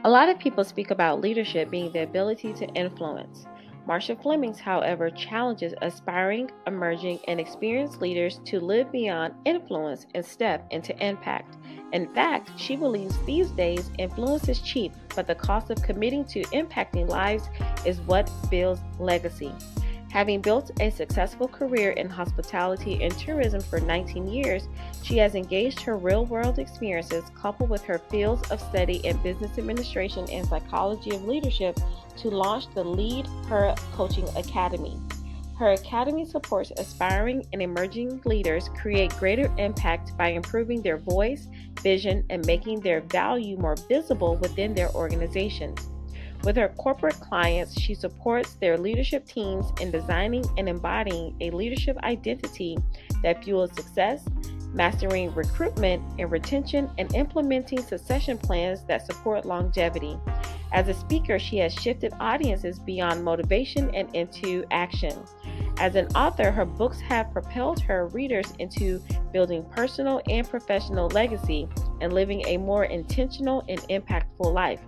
A lot of people speak about leadership being the ability to influence. Marsha Flemmings, however, challenges aspiring, emerging, and experienced leaders to live beyond influence and step into impact. In fact, she believes these days influence is cheap, but the cost of committing to impacting lives is what builds legacy. Having built a successful career in hospitality and tourism for 19 years, she has engaged her real-world experiences coupled with her fields of study in business administration and psychology of leadership to launch the Lead Her Coaching Academy. Her academy supports aspiring and emerging leaders create greater impact by improving their voice, vision, and making their value more visible within their organizations. With her corporate clients, she supports their leadership teams in designing and embodying a leadership identity that fuels success, mastering recruitment and retention, and implementing succession plans that support longevity. As a speaker, she has shifted audiences beyond motivation and into action. As an author, her books have propelled her readers into building personal and professional legacy and living a more intentional and impactful life.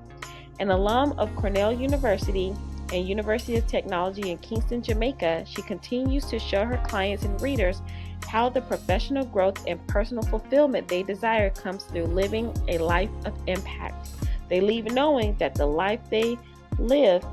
An alum of Cornell University and University of Technology in Kingston, Jamaica, she continues to show her clients and readers how the professional growth and personal fulfillment they desire comes through living a life of impact. They leave knowing that the life they live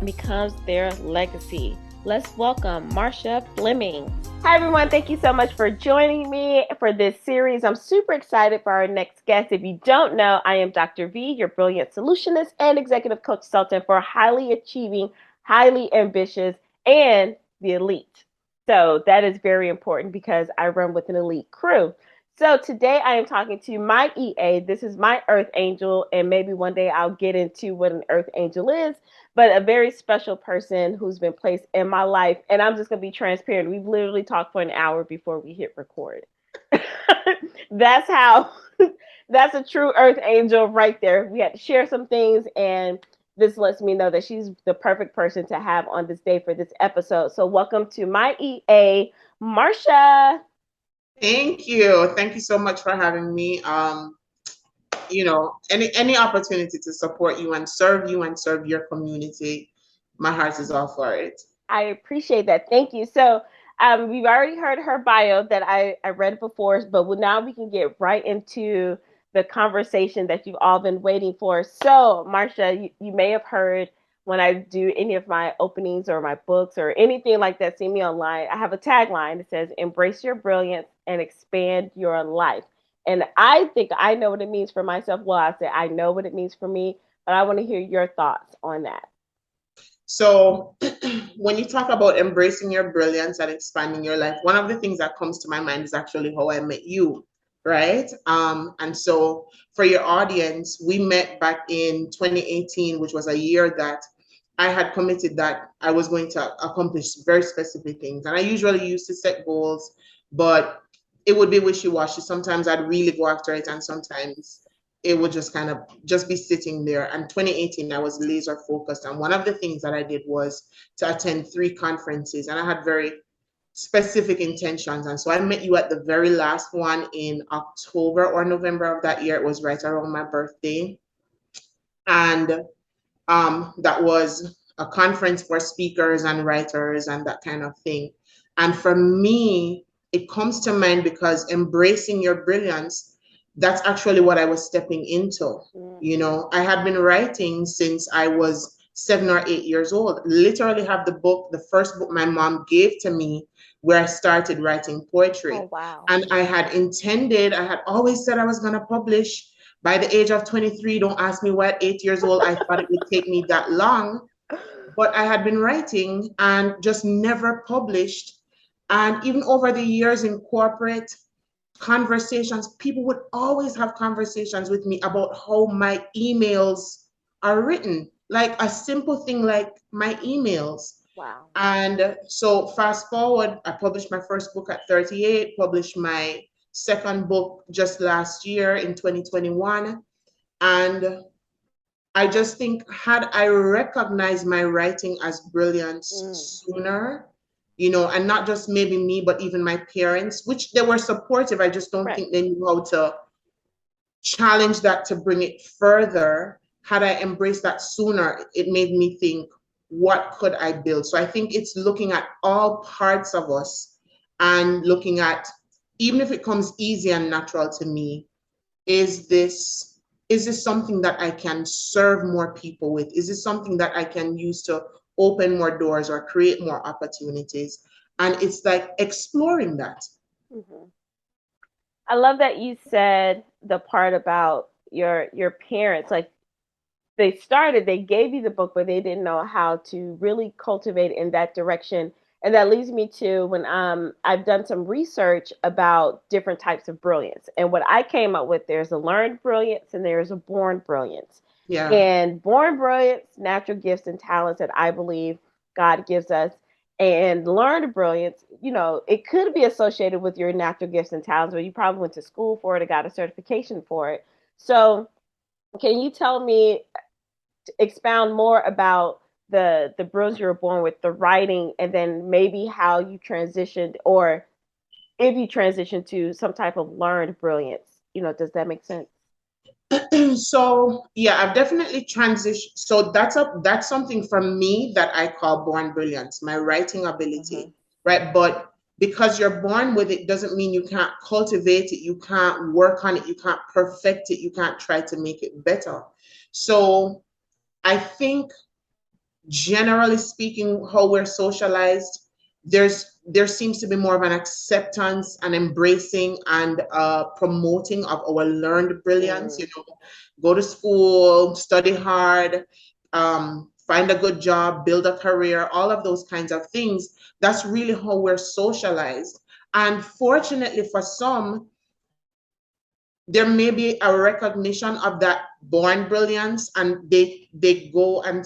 becomes their legacy. Let's welcome Marsha Flemmings. Hi everyone, thank you so much for joining me for this series. I'm super excited for our next guest. If you don't know, I am Dr. V, your brilliant solutionist and executive coach consultant for highly achieving, highly ambitious, and the elite. So that is very important because I run with an elite crew. So today I am talking to my EA. This is my Earth Angel, and maybe one day I'll get into what an Earth Angel is, but a very special person who's been placed in my life. And I'm just going to be transparent. We've literally talked for an hour before we hit record. That's a true Earth Angel right there. We had to share some things, and this lets me know that she's the perfect person to have on this day for this episode. So welcome to my EA, Marsha. Thank you. Thank you so much for having me. Any opportunity to support you and serve your community, my heart is all for it. I appreciate that. Thank you. So we've already heard her bio that I read before, but now we can get right into the conversation that you've all been waiting for. So, Marsha, you may have heard when I do any of my openings or my books or anything like that, see me online, I have a tagline that says, embrace your brilliance and expand your life. And I think I know what it means for myself. Well, I say I know what it means for me, but I want to hear your thoughts on that. So when you talk about embracing your brilliance and expanding your life, one of the things that comes to my mind is actually how I met you, right? And so for your audience, we met back in 2018, which was a year that I had committed that I was going to accomplish very specific things. And I usually used to set goals, but it would be wishy-washy. Sometimes I'd really go after it, and sometimes it would just kind of just be sitting there. And 2018, I was laser focused. And one of the things that I did was to attend 3 conferences, and I had very specific intentions. And so I met you at the very last one in October or November of that year. It was right around my birthday. And that was a conference for speakers and writers and that kind of thing. And for me, it comes to mind because embracing your brilliance, that's actually what I was stepping into. You know, I had been writing since I was 7 or 8 years old. Literally have the first book my mom gave to me where I started writing poetry. Oh, wow. And I had always said I was going to publish by the age of 23. Don't ask me why at 8 years old I thought it would take me that long. But I had been writing and just never published. And even over the years in corporate conversations, people would always have conversations with me about how my emails are written, like a simple thing like my emails. Wow. And so fast forward, I published my first book at 38, published my second book just last year in 2021. And I just think, had I recognized my writing as brilliance sooner, you know, and not just maybe me, but even my parents, which they were supportive. I just don't think they knew how to challenge that to bring it further. had I embraced that sooner, it made me think, what could I build? So I think it's looking at all parts of us and looking at, even if it comes easy and natural to me, is this something that I can serve more people with? Is this something that I can use to open more doors or create more opportunities? And it's like exploring that. Mm-hmm. I love that you said the part about your parents. Like they gave you the book, but they didn't know how to really cultivate in that direction. And that leads me to when I've done some research about different types of brilliance. And what I came up with, there's a learned brilliance and there's a born brilliance. Yeah. And born brilliance, natural gifts and talents that I believe God gives us. And learned brilliance, it could be associated with your natural gifts and talents, but you probably went to school for it or got a certification for it. So, can you tell me, expound more about the brilliance you were born with, the writing, and then maybe how you transitioned, or if you transitioned to some type of learned brilliance? Does that make sense? So yeah, I've definitely transitioned. So that's something from me that I call born brilliance, my writing Mm-hmm. ability, right? But because you're born with it doesn't mean you can't cultivate it, you can't work on it, you can't perfect it, you can't try to make it better. So I think, generally speaking, how we're socialized, there seems to be more of an acceptance and embracing and promoting of our learned brilliance. Mm. Go to school, study hard, find a good job, build a career, all of those kinds of things. That's really how we're socialized. And fortunately for some, there may be a recognition of that born brilliance, and they go and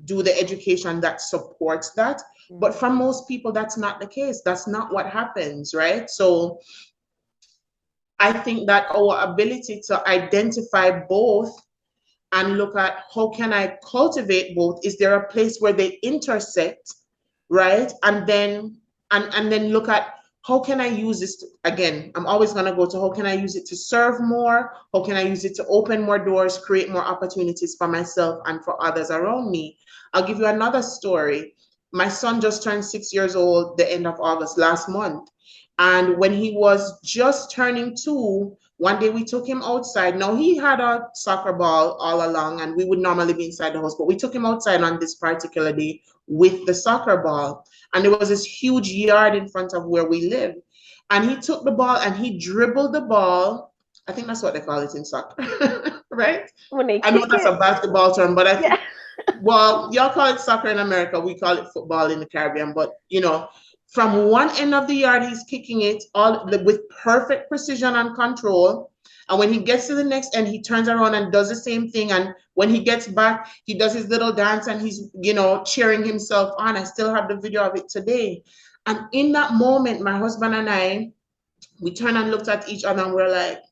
do the education that supports that. But Mm-hmm. for most people, that's not the case. That's not what happens, right? So I think that our ability to identify both and look at how can I cultivate both, is there a place where they intersect, right? And then look at how can I use this to, again, I'm always going to go to how can I use it to serve more, how can I use it to open more doors, create more opportunities for myself and for others around me. I'll give you another story. My son just turned 6 years old the end of August last month, and when he was just turning 2, one day we took him outside. Now, he had a soccer ball all along, and we would normally be inside the house, but we took him outside on this particular day with the soccer ball. And there was this huge yard in front of where we live. And he took the ball and he dribbled the ball. I think that's what they call it in soccer, right? When they I know kick that's a it, basketball term, but I yeah. think, well, y'all call it soccer in America. We call it football in the Caribbean. But, from one end of the yard, he's kicking it with perfect precision and control. And when he gets to the next end, he turns around and does the same thing. And when he gets back, he does his little dance and he's, cheering himself on. I still have the video of it today. And in that moment, my husband and I, we turned and looked at each other and we're like,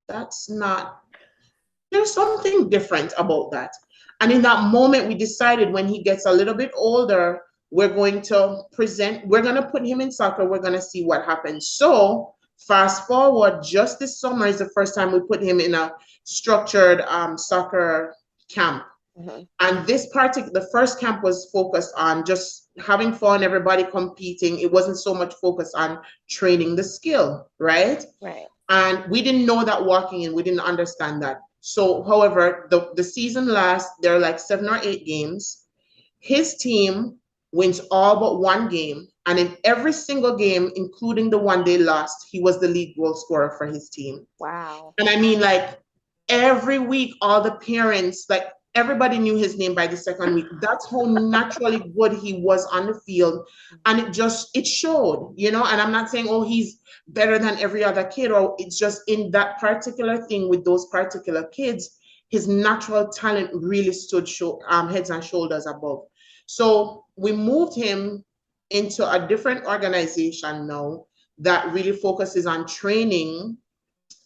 that's not, there's something different about that. And in that moment, we decided when he gets a little bit older, we're going to put him in soccer. We're going to see what happens. So fast forward, just this summer is the first time we put him in a structured soccer camp. Mm-hmm. And the first camp was focused on just having fun, everybody competing. It wasn't so much focused on training the skill, right? Right. And we didn't know that walking in, we didn't understand that. So, however, the season lasts, there are like 7 or 8 games. His team wins all but one game. And in every single game, including the one they lost, he was the lead goal scorer for his team. Wow. And I mean, like, every week, all the parents, like, everybody knew his name by the second week. That's how naturally good he was on the field. And it showed, and I'm not saying, oh, he's better than every other kid, or it's just in that particular thing with those particular kids, his natural talent really stood heads and shoulders above. So we moved him into a different organization now that really focuses on training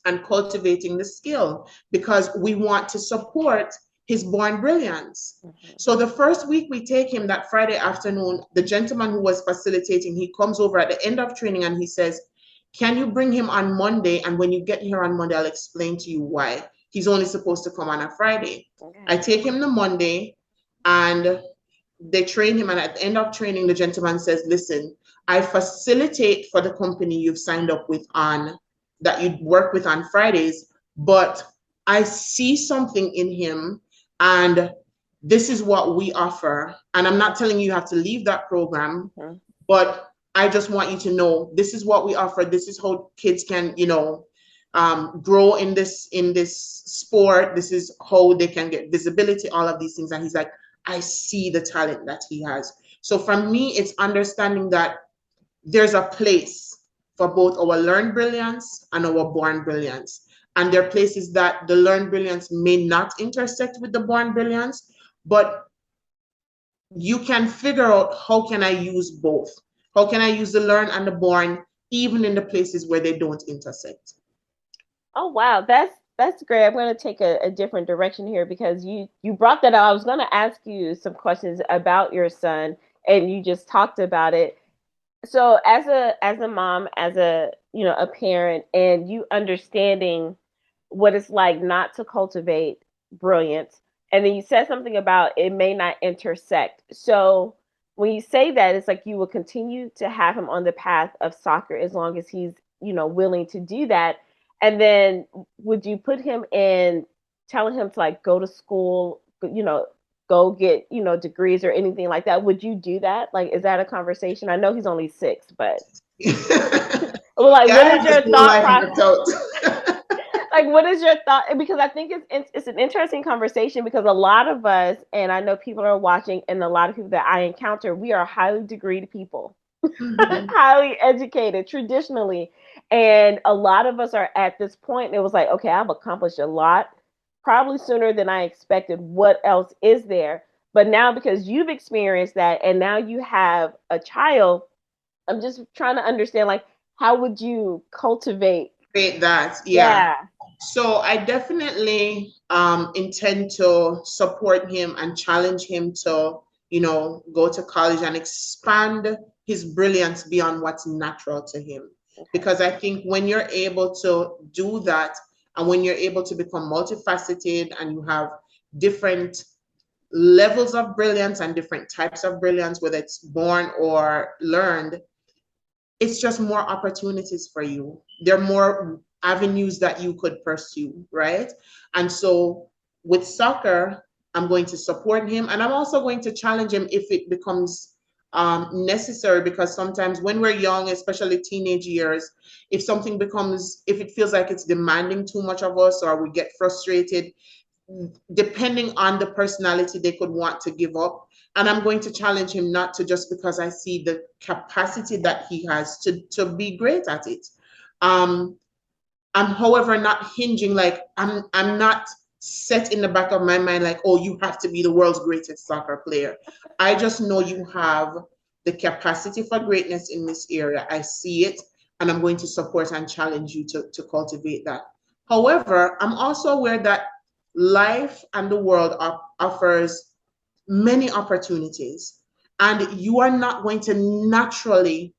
and cultivating the skill, because we want to support his born brilliance. Mm-hmm. So the first week we take him, that Friday afternoon, the gentleman who was facilitating, he comes over at the end of training and he says, can you bring him on Monday? And when you get here on Monday, I'll explain to you why. he's only supposed to come on a Friday. Okay. I take him the Monday, and they train him. And at the end of training, the gentleman says, listen, I facilitate for the company you've signed up with that you work with on Fridays, but I see something in him, and this is what we offer. And I'm not telling you have to leave that program, but I just want you to know this is what we offer. This is how kids can, grow in this sport. This is how they can get visibility, all of these things. And he's like, I see the talent that he has. So for me, it's understanding that there's a place for both our learned brilliance and our born brilliance. And there are places that the learned brilliance may not intersect with the born brilliance, but you can figure out, how can I use both? How can I use the learned and the born, even in the places where they don't intersect? Oh wow, that's great. I'm going to take a different direction here because you brought that up. I was going to ask you some questions about your son, and you just talked about it. So as a mom, as a a parent, and you understanding what it's like not to cultivate brilliance, and then you said something about it may not intersect. So when you say that, it's like you will continue to have him on the path of soccer as long as he's willing to do that. And then would you put him in telling him to like go to school, go get degrees or anything like that? Would you do that? Like, is that a conversation? I know he's only 6, but well, like, Yeah, what I is have this your whole thought life process? worked out. Like, what is your thought? Because I think it's an interesting conversation because a lot of us, and I know people are watching, and a lot of people that I encounter, we are highly degreed people, Mm-hmm. highly educated traditionally, and a lot of us are at this point. And it was like, okay, I've accomplished a lot, probably sooner than I expected. What else is there? But now, because you've experienced that, and now you have a child, I'm just trying to understand, like, how would you cultivate? Great, that, yeah. Yeah. So I definitely intend to support him and challenge him to, go to college and expand his brilliance beyond what's natural to him. Okay. Because I think when you're able to do that, and when you're able to become multifaceted and you have different levels of brilliance and different types of brilliance, whether it's born or learned, it's just more opportunities for you. There are more avenues that you could pursue, right? And so with soccer, I'm going to support him, and I'm also going to challenge him if it becomes necessary, because sometimes when we're young, especially teenage years, if it feels like it's demanding too much of us, or we get frustrated, depending on the personality, they could want to give up. And I'm going to challenge him, not to just because I see the capacity that he has to be great at it. Um, I'm, however, not hinging, like I'm not set in the back of my mind like, oh, you have to be the world's greatest soccer player. I just know you have the capacity for greatness in this area. I see it, and I'm going to support and challenge you to cultivate that. However, I'm also aware that life and the world offers many opportunities, and you are not going to naturally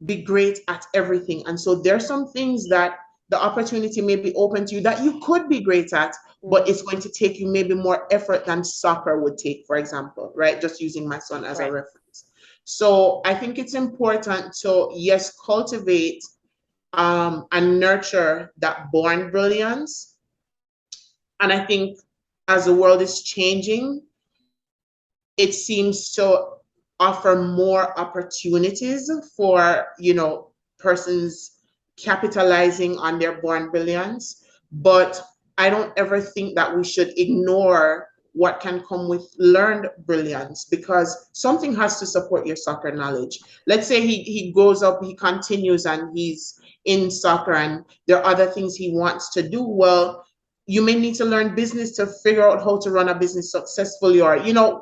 be great at everything. And so there's some things that the opportunity may be open to you that you could be great at, but it's going to take you maybe more effort than soccer would take, for example, right? Just using my son as a Right. reference. So I think it's important to, yes, cultivate and nurture that born brilliance. And I think as the world is changing, it seems to offer more opportunities for, persons capitalizing on their born brilliance. But I don't ever think that we should ignore what can come with learned brilliance, because something has to support your soccer knowledge. Let's say he goes up, he continues, and he's in soccer, and there are other things he wants to do. Well, you may need to learn business to figure out how to run a business successfully, or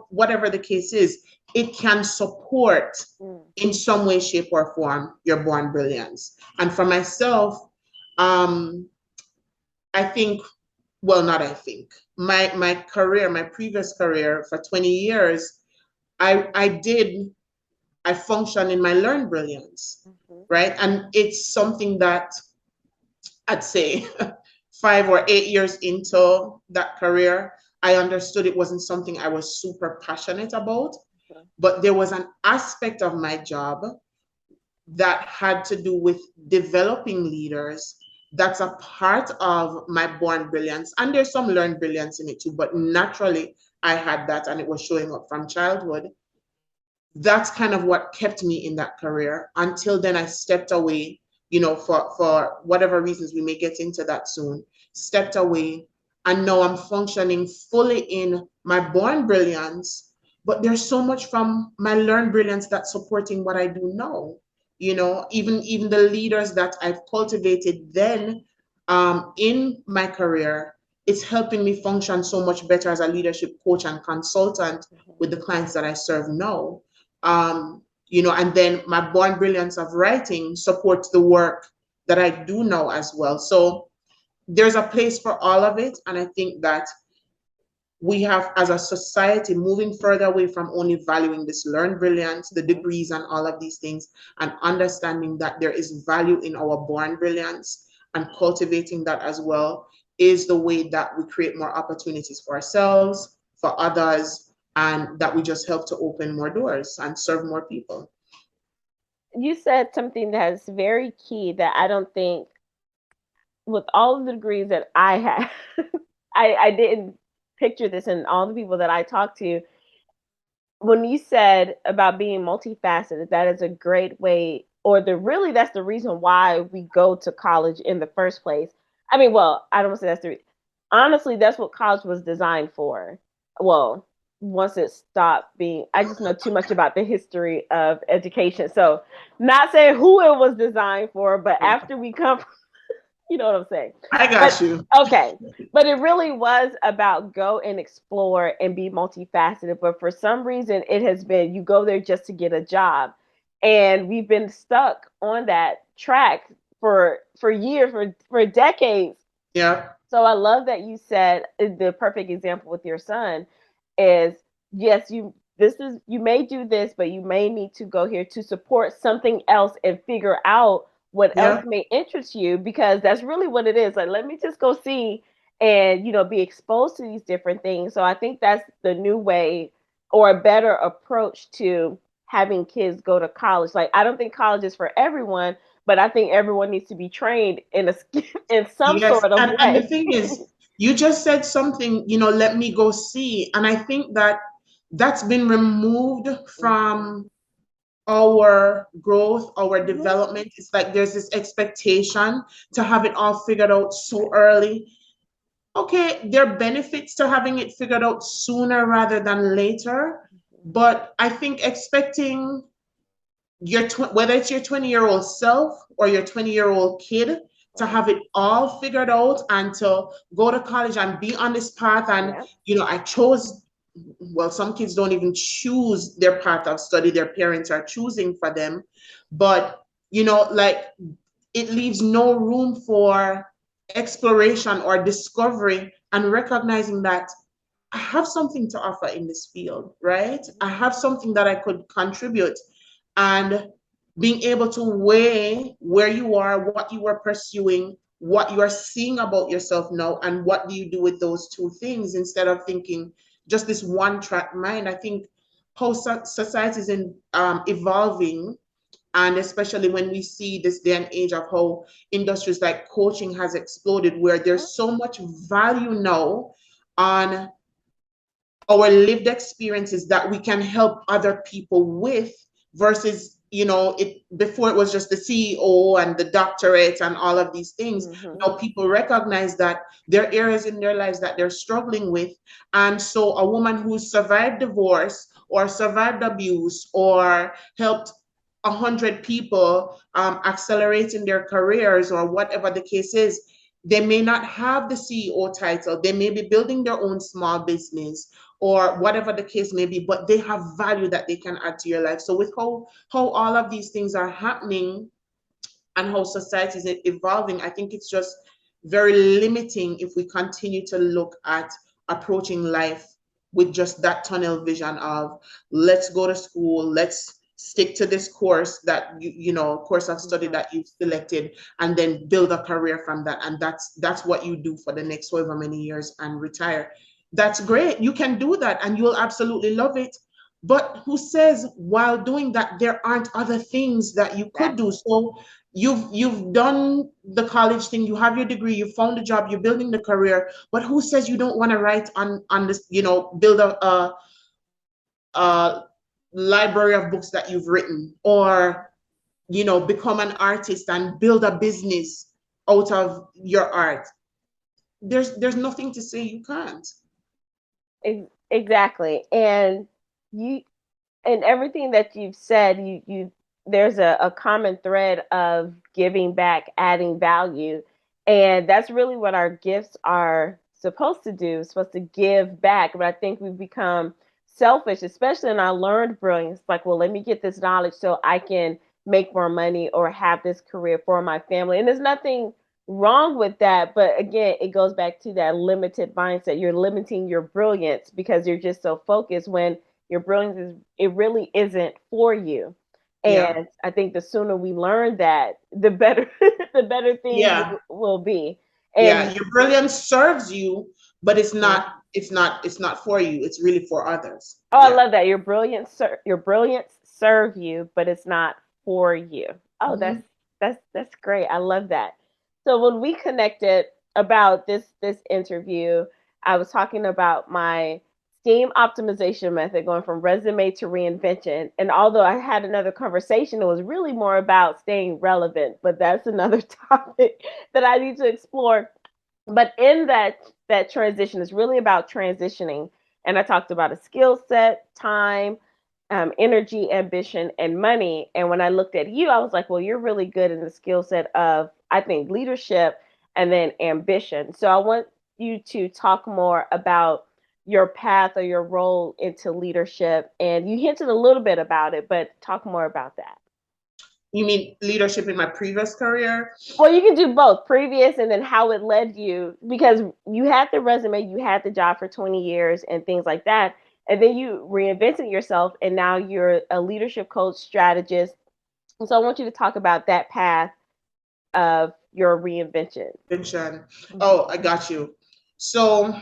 whatever the case is. It can support in some way, shape, or form your born brilliance. And for myself, um I think, well, not I think, my career, my previous career for 20 years, I function in my learned brilliance, right? And it's something that I'd say 5 or 8 years into that career, I understood it wasn't something I was super passionate about, but there was an aspect of my job that had to do with developing leaders. That's a part of my born brilliance. And there's some learned brilliance in it too, but naturally I had that and it was showing up from childhood. That's kind of what kept me in that career. Until then, I stepped away, for whatever reasons, we may get into that soon, stepped away. And now I'm functioning fully in my born brilliance, but there's so much from my learned brilliance that's supporting what I do now. Even the leaders that I've cultivated then, in my career, it's helping me function so much better as a leadership coach and consultant with the clients that I serve now. And then my born brilliance of writing supports the work that I do now as well. So there's a place for all of it. And I think that we have, as a society, moving further away from only valuing this learned brilliance, the degrees and all of these things, and understanding that there is value in our born brilliance and cultivating that as well is the way that we create more opportunities for ourselves, for others, and that we just help to open more doors and serve more people. You said something that's very key that I don't think, with all of the degrees that I have, I didn't picture this in all the people that I talked to. When you said about being multifaceted, that is a great way, or that's the reason why we go to college in the first place. I mean, well, I don't want to say that's honestly, that's what college was designed for. Well, once it stopped being, I just know too much about the history of education. So, not saying who it was designed for, but after we come from, you know what I'm saying. I got you. Okay. But it really was about go and explore and be multifaceted. But for some reason, it has been you go there just to get a job. And we've been stuck on that track for years, for decades. Yeah. So I love that you said the perfect example with your son is, yes, you may do this, but you may need to go here to support something else and figure out what else Yeah. may interest you, because that's really what it is. Like, let me just go see and be exposed to these different things. So I think that's the new way, or a better approach to having kids go to college. Like, I don't think college is for everyone, but I think everyone needs to be trained in in some Yes. sort of And the way. thing is, you just said something, let me go see. And I think that that's been removed from our growth, our development. It's like there's this expectation to have it all figured out so early. Okay, there are benefits to having it figured out sooner rather than later. But I think expecting whether it's your 20-year-old self or your 20-year-old kid to have it all figured out and to go to college and be on this path. And I chose, well, some kids don't even choose their path of study, their parents are choosing for them. But like, it leaves no room for exploration or discovery and recognizing that I have something to offer in this field, right? I have something that I could contribute. And being able to weigh where you are, what you are pursuing, what you are seeing about yourself now, and what do you do with those two things instead of thinking just this one track mind. I think how society is evolving, and especially when we see this day and age of how industries like coaching has exploded, where there's so much value now on our lived experiences that we can help other people with, versus it before it was just the CEO and the doctorate and all of these things. Now people recognize that there are areas in their lives that they're struggling with, and so a woman who survived divorce or survived abuse or helped 100 people accelerate in their careers or whatever the case is, they may not have the CEO title, they may be building their own small business or whatever the case may be, but they have value that they can add to your life. So with how all of these things are happening and how society is evolving, I think it's just very limiting if we continue to look at approaching life with just that tunnel vision of let's go to school, let's stick to this course that course of study that you've selected, and then build a career from that. And that's what you do for the next however many years and retire. That's great. You can do that and you'll absolutely love it. But who says while doing that there aren't other things that you could do? So you've done the college thing, you have your degree, you found a job, you're building the career, but who says you don't want to write on this, build a library of books that you've written, or become an artist and build a business out of your art? There's nothing to say you can't. Exactly. And you, and everything that you've said, you there's a common thread of giving back, adding value. And that's really what our gifts are supposed to do, supposed to give back. But I think we've become selfish, especially in our learned brilliance. Like, well, let me get this knowledge so I can make more money or have this career for my family. And there's nothing wrong with that. But again, it goes back to that limited mindset. You're limiting your brilliance because you're just so focused when your brilliance is, it really isn't for you. Yeah. And I think the sooner we learn that, the better the better things Yeah. will be. Yeah. And Your brilliance serves you, but it's not for you. It's really for others. oh, I Yeah. love that. Your brilliance serve you, but it's not for you. Oh, Mm-hmm. that's great. I love that. So when we connected about this interview, I was talking about my S.T.E.A.M optimization method, going from resume to reinvention. And although I had another conversation, it was really more about staying relevant, but that's another topic that I need to explore. But in that transition is really about transitioning, and I talked about a skill set, time, energy, ambition, and money. And when I looked at you, I was like, well, you're really good in the skill set of, I think, leadership and then ambition. So I want you to talk more about your path or your role into leadership. And you hinted a little bit about it, but talk more about that. You mean leadership in my previous career? Well, you can do both, previous and then how it led you, because you had the resume, you had the job for 20 years and things like that. And then you reinvented yourself and now you're a leadership coach, strategist. And so I want you to talk about that path of your reinvention. Mention. Mm-hmm. Oh, I got you. So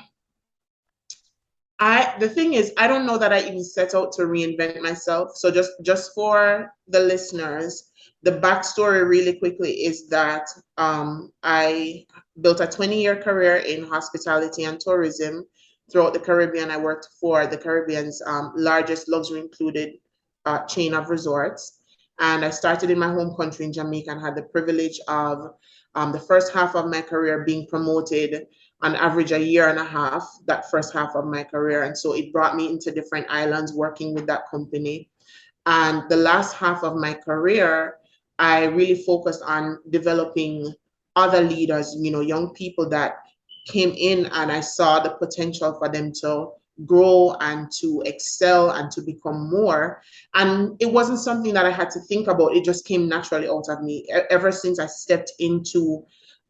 the thing is, I don't know that I even set out to reinvent myself. So just for the listeners, the backstory really quickly is that I built a 20-year career in hospitality and tourism throughout the Caribbean. I worked for the Caribbean's largest luxury included chain of resorts. And I started in my home country in Jamaica and had the privilege of the first half of my career being promoted on average a year and a half, that first half of my career. And so it brought me into different islands working with that company. And the last half of my career, I really focused on developing other leaders, young people that came in and I saw the potential for them to grow and to excel and to become more. And it wasn't something that I had to think about. It just came naturally out of me. Ever since I stepped into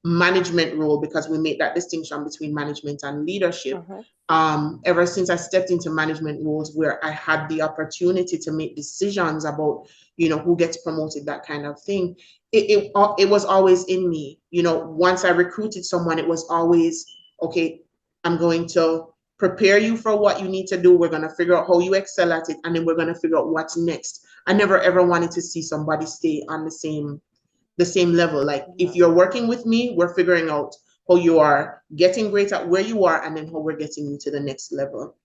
management role, because we make that distinction between management and leadership. Uh-huh. Ever since I stepped into management roles where I had the opportunity to make decisions about, who gets promoted, that kind of thing, it was always in me. Once I recruited someone, it was always, okay, I'm going to prepare you for what you need to do. We're going to figure out how you excel at it, and then we're going to figure out what's next. I never ever wanted to see somebody stay on the same level. Like, if you're working with me, we're figuring out how you are getting great at where you are and then how we're getting you to the next level.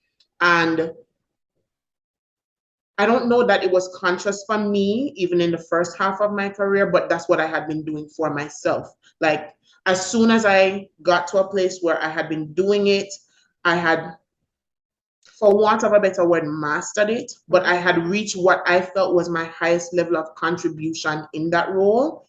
And I don't know that it was conscious for me even in the first half of my career, but that's what I had been doing for myself. Like, as soon as I got to a place where I had been doing it, I had, for want of a better word, mastered it, but I had reached what I felt was my highest level of contribution in that role.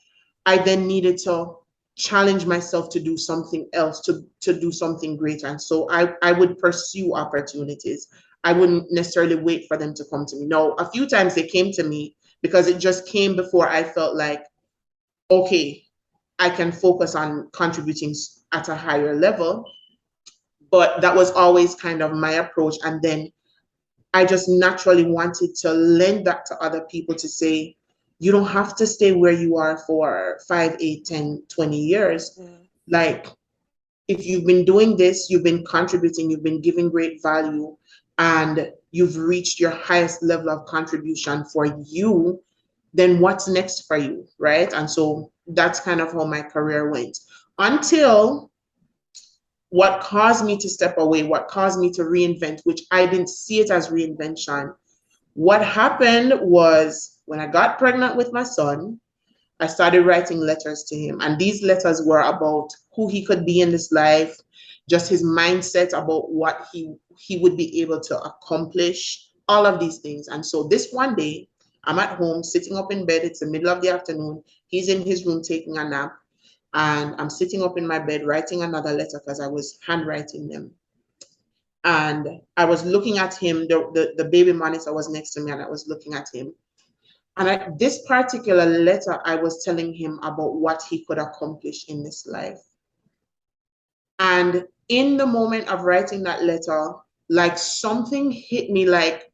I then needed to challenge myself to do something else, to do something greater. And so I would pursue opportunities. I wouldn't necessarily wait for them to come to me. No, a few times they came to me because it just came before I felt like, okay, I can focus on contributing at a higher level. But that was always kind of my approach. And then I just naturally wanted to lend that to other people to say, you don't have to stay where you are for 5, 8, 10, 20 years. Like, if you've been doing this, you've been contributing, you've been giving great value, and you've reached your highest level of contribution for you, then what's next for you, right? And so that's kind of how my career went until what caused me to step away, what caused me to reinvent, which I didn't see it as reinvention. What happened was when I got pregnant with my son, I started writing letters to him. And these letters were about who he could be in this life, just his mindset about what he would be able to accomplish, all of these things. And so this one day, I'm at home sitting up in bed. It's the middle of the afternoon. He's in his room taking a nap. And I'm sitting up in my bed writing another letter because I was handwriting them. And I was looking at him, the baby monitor was next to me, and I was looking at him. And this particular letter, I was telling him about what he could accomplish in this life. And in the moment of writing that letter, like something hit me like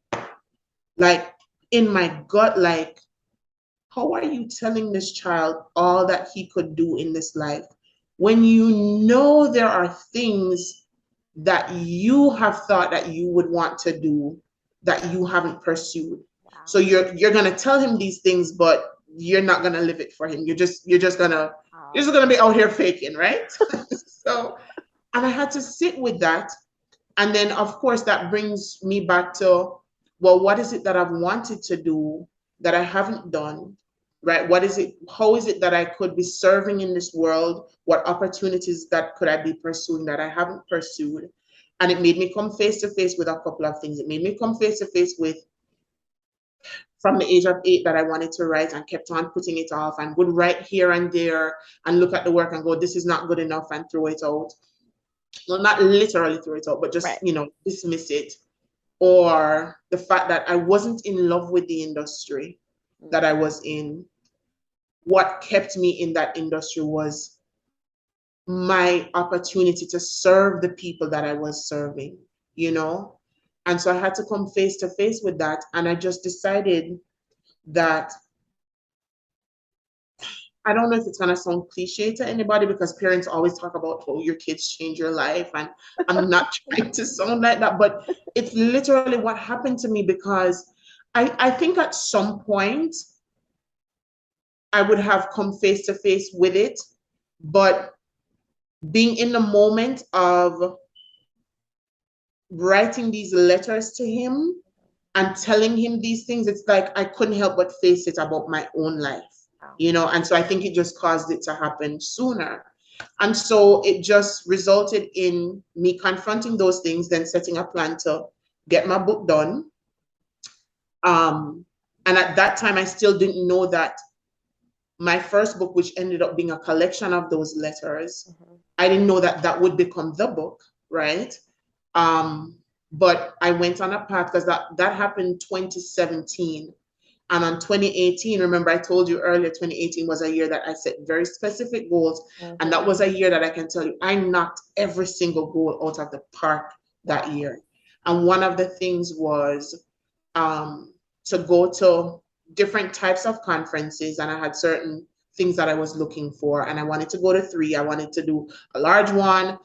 in my gut, like, how are you telling this child all that he could do in this life when you know there are things that you have thought that you would want to do that you haven't pursued? Wow. So you're gonna tell him these things, but you're not gonna live it for him. You're just gonna be out here faking, right? So, and I had to sit with that. And then of course that brings me back to, well, what is it that I've wanted to do that I haven't done? Right? What is it? How is it that I could be serving in this world? What opportunities that could I be pursuing that I haven't pursued? And it made me come face to face with a couple of things. It made me come face to face with, from the age of 8, that I wanted to write and kept on putting it off and would write here and there and look at the work and go, this is not good enough, and throw it out. Well, not literally throw it out, but just, right, dismiss it. Or the fact that I wasn't in love with the industry that I was in. What kept me in that industry was my opportunity to serve the people that I was serving, And so I had to come face to face with that. And I just decided that, I don't know if it's going to sound cliche to anybody, because parents always talk about how your kids change your life. And I'm not trying to sound like that, but it's literally what happened to me, because I think at some point I would have come face to face with it, but being in the moment of writing these letters to him and telling him these things, it's like I couldn't help but face it about my own life, and so I think it just caused it to happen sooner. And so it just resulted in me confronting those things, then setting a plan to get my book done. And at that time, I still didn't know that my first book, which ended up being a collection of those letters, I didn't know that that would become the book, right? But I went on a path, because that happened 2017. And on 2018, remember I told you earlier, 2018 was a year that I set very specific goals. And that was a year that I can tell you, I knocked every single goal out of the park that year. And one of the things was to go to different types of conferences, and I had certain things that I was looking for, and I wanted to go to 3. I wanted to do a large one,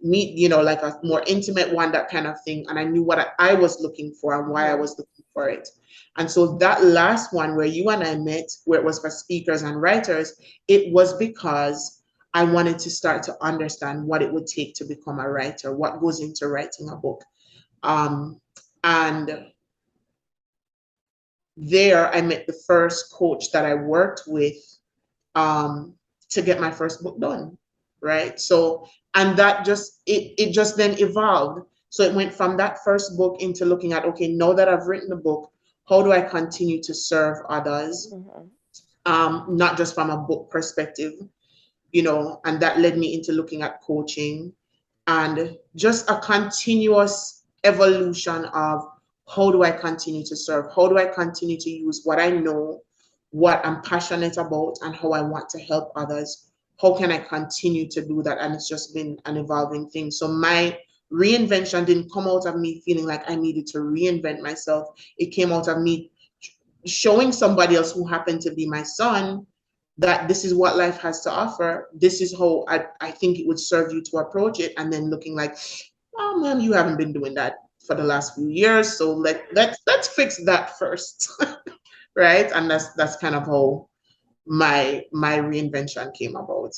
meet, like a more intimate one, that kind of thing. And I knew what I was looking for and why I was looking for it. And so that last one where you and I met, where it was for speakers and writers, it was because I wanted to start to understand what it would take to become a writer, what goes into writing a book. And there I met the first coach that I worked with to get my first book done, right? So, and that just, it just then evolved. So it went from that first book into looking at, okay, now that I've written the book, how do I continue to serve others? Not just from a book perspective, and that led me into looking at coaching, and just a continuous evolution of, how do I continue to serve? How do I continue to use what I know, what I'm passionate about, and how I want to help others? How can I continue to do that? And it's just been an evolving thing. So my reinvention didn't come out of me feeling like I needed to reinvent myself. It came out of me showing somebody else who happened to be my son that this is what life has to offer. This is how I think it would serve you to approach it. And then looking like, oh man, you haven't been doing that for the last few years. So let's fix that first. Right. And that's kind of how my reinvention came about.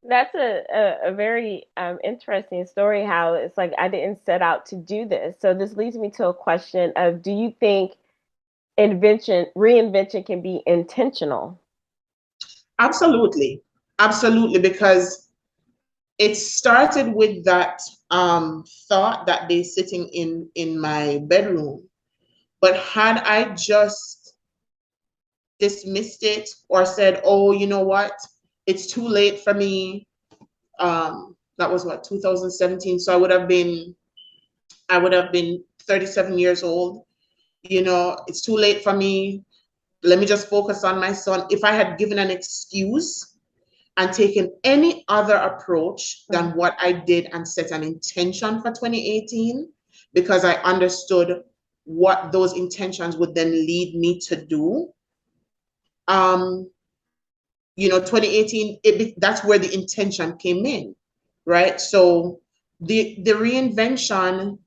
That's a very interesting story, how it's like I didn't set out to do this. So this leads me to a question of, do you think reinvention can be intentional? Absolutely. Absolutely. Because it started with that thought that day sitting in my bedroom. But had I just dismissed it or said, oh, you know what, it's too late for me. That was what, 2017. So I would have been 37 years old. You know, it's too late for me. Let me just focus on my son. If I had given an excuse and taken any other approach than what I did and set an intention for 2018, because I understood what those intentions would then lead me to do. 2018, that's where the intention came in, right? So the reinvention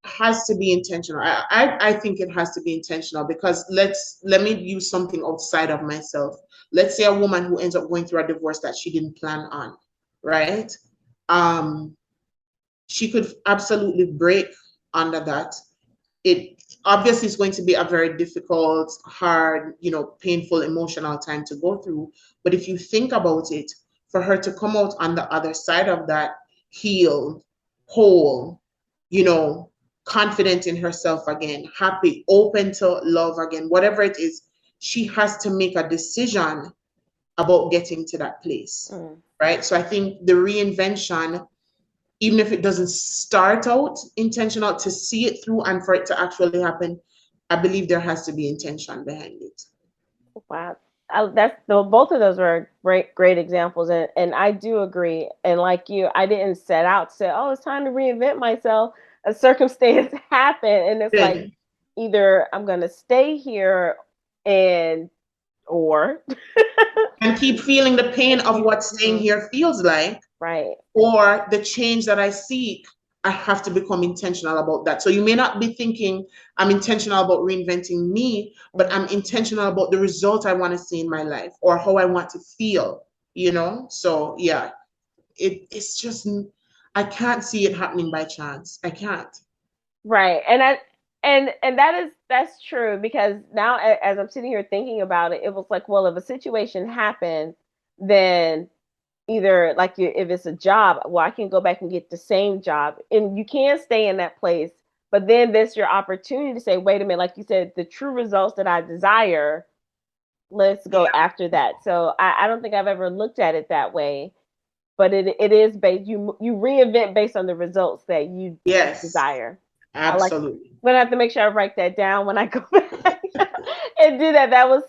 has to be intentional. I think it has to be intentional, because let me use something outside of myself. Let's say a woman who ends up going through a divorce that she didn't plan on, right? Um, she could absolutely break under that. It obviously is going to be a very difficult, hard, painful, emotional time to go through. But if you think about it, for her to come out on the other side of that healed, whole, you know, confident in herself again, happy, open to love again, whatever it is, she has to make a decision about getting to that place, right? So I think the reinvention, even if it doesn't start out intentional, to see it through and for it to actually happen, I believe there has to be intention behind it. Wow. Both of those were great examples, and I do agree. And like you, I didn't set out to say, oh, it's time to reinvent myself. A circumstance happened, and it's like, either I'm gonna stay here and or and keep feeling the pain of what staying here feels like, right? Or the change that I seek, I have to become intentional about that. So you may not be thinking I'm intentional about reinventing me, but I'm intentional about the result I want to see in my life or how I want to feel, So yeah, it's just, I can't see it happening by chance. I can't. Right. And that's true, because now as I'm sitting here thinking about it, it was like, well, if a situation happened, then either like if it's a job, well, I can go back and get the same job, and you can stay in that place, but then there's your opportunity to say, wait a minute, like you said, the true results that I desire, let's go after that. So I don't think I've ever looked at it that way, but it is based, you reinvent based on the results that you desire. Absolutely. I'm gonna have to make sure I write that down when I go back and do that. That was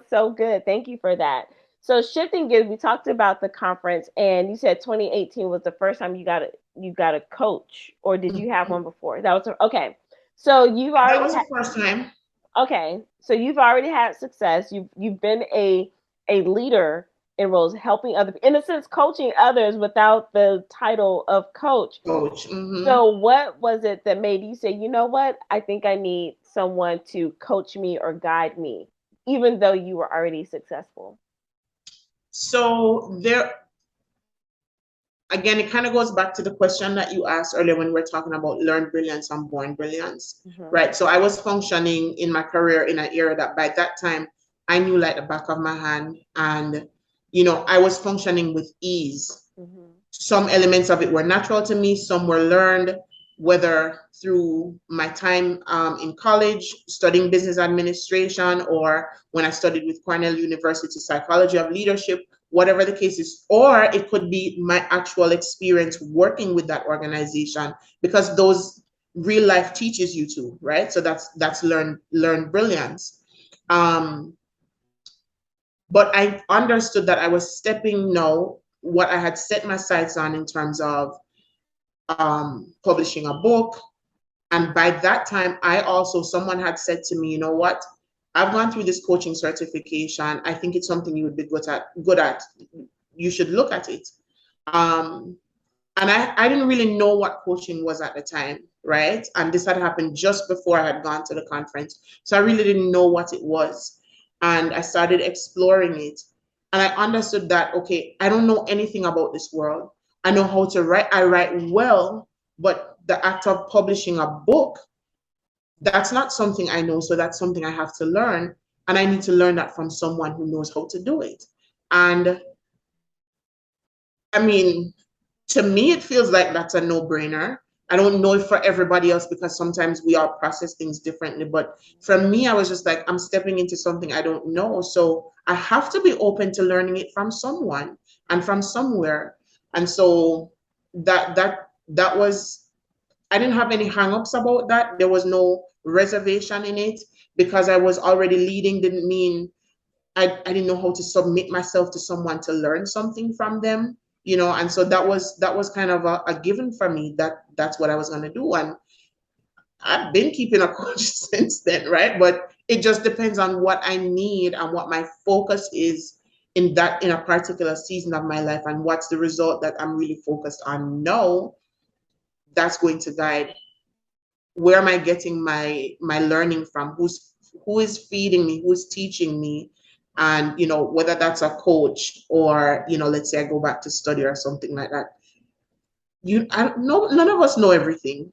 so good. Thank you for that. So shifting gears, we talked about the conference, and you said 2018 was the first time you got a coach, or did you have one before? That was okay. So that was the first time. Okay, so you've already had success. You've been a leader in roles, helping other, in a sense, coaching others without the title of coach. Coach. So what was it that made you say, you know what, I think I need someone to coach me or guide me, even though you were already successful? So again, it kind of goes back to the question that you asked earlier when we were talking about learned brilliance and born brilliance, right? So I was functioning in my career in an era that by that time I knew like the back of my hand, and I was functioning with ease. Some elements of it were natural to me, some were learned, whether through my time in college studying business administration, or when I studied with Cornell University psychology of leadership, whatever the case is, or it could be my actual experience working with that organization, because those real life teaches you to, right? So that's learned brilliance. But I understood that I was stepping what I had set my sights on in terms of publishing a book. And by that time, someone had said to me, you know what? I've gone through this coaching certification. I think it's something you would be good at. You should look at it. Um, and I didn't really know what coaching was at the time, right? And this had happened just before I had gone to the conference. So I really didn't know what it was. And I started exploring it. And I understood that, okay, I don't know anything about this world. I know how to write. I write well, but the act of publishing a book, that's not something I know. So that's something I have to learn. And I need to learn that from someone who knows how to do it. And I mean, to me, it feels like that's a no-brainer. I don't know if for everybody else, because sometimes we all process things differently. But for me, I was just like, I'm stepping into something I don't know. So I have to be open to learning it from someone and from somewhere. And so that was, I didn't have any hangups about that. There was no reservation in it because I was already leading, didn't mean I didn't know how to submit myself to someone to learn something from them, and so that was kind of a given for me that that's what I was going to do. And I've been keeping a coach since then, right? But it just depends on what I need and what my focus is in a particular season of my life, and what's the result that I'm really focused on. No, that's going to guide where am I getting my learning from, who is feeding me, who's teaching me. And whether that's a coach or let's say I go back to study or something like that. No, none of us know everything,